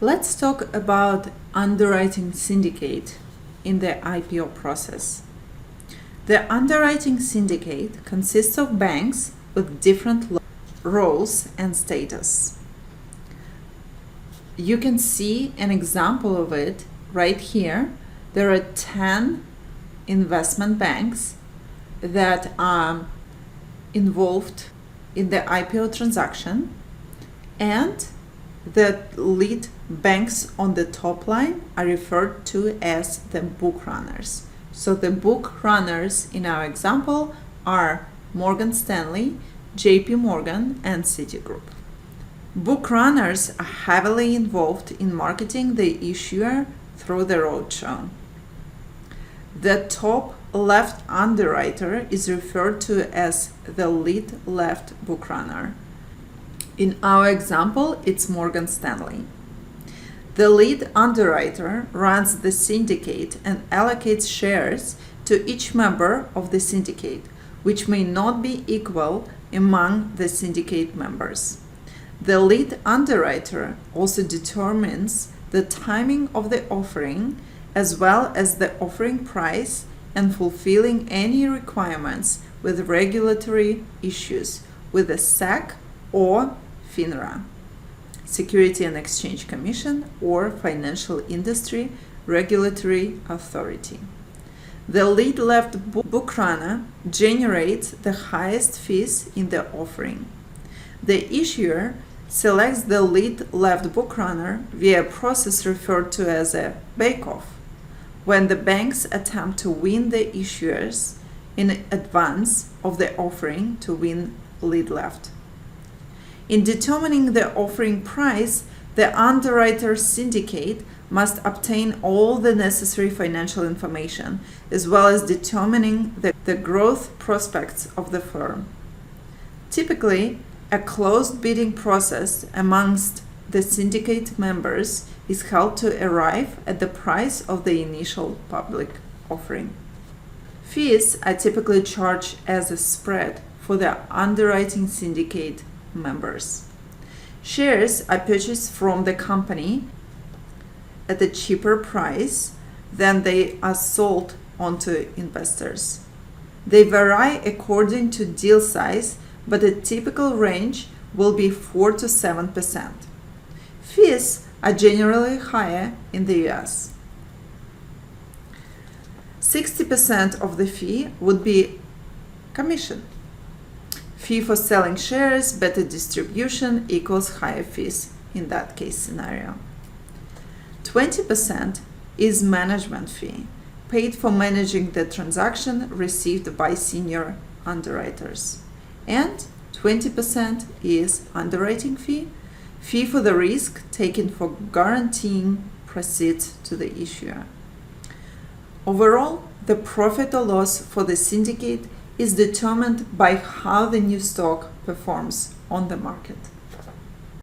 Let's talk about underwriting syndicate in the IPO process. The underwriting syndicate consists of banks with different roles and status. You can see an example of it right here. There are 10 investment banks that are involved in the IPO transaction, and the lead banks on the top line are referred to as the book runners. So the book runners in our example are Morgan Stanley, JP Morgan, and Citigroup. Book runners are heavily involved in marketing the issuer through the roadshow. The top left underwriter is referred to as the lead left book runner. In our example, it's Morgan Stanley. The lead underwriter runs the syndicate and allocates shares to each member of the syndicate, which may not be equal among the syndicate members. The lead underwriter also determines the timing of the offering as well as the offering price and fulfilling any requirements with regulatory issues with the SEC or FINRA, Security and Exchange Commission, or Financial Industry Regulatory Authority. The lead left book runner generates the highest fees in the offering. The issuer selects the lead left book runner via a process referred to as a bake-off, when the banks attempt to win the issuers in advance of the offering to win lead left. In determining the offering price, the underwriter syndicate must obtain all the necessary financial information, as well as determining the growth prospects of the firm. Typically, a closed bidding process amongst the syndicate members is held to arrive at the price of the initial public offering. Fees are typically charged as a spread for the underwriting syndicate members. Shares are purchased from the company at a cheaper price than they are sold onto investors. They vary according to deal size, but a typical range will be 4 to 7%. Fees are generally higher in the US. 60% of the fee would be commission. Fee for selling shares, better distribution equals higher fees in that case scenario. 20% is management fee, paid for managing the transaction received by senior underwriters. And 20% is underwriting fee, fee for the risk taken for guaranteeing proceeds to the issuer. Overall, the profit or loss for the syndicate is determined by how the new stock performs on the market.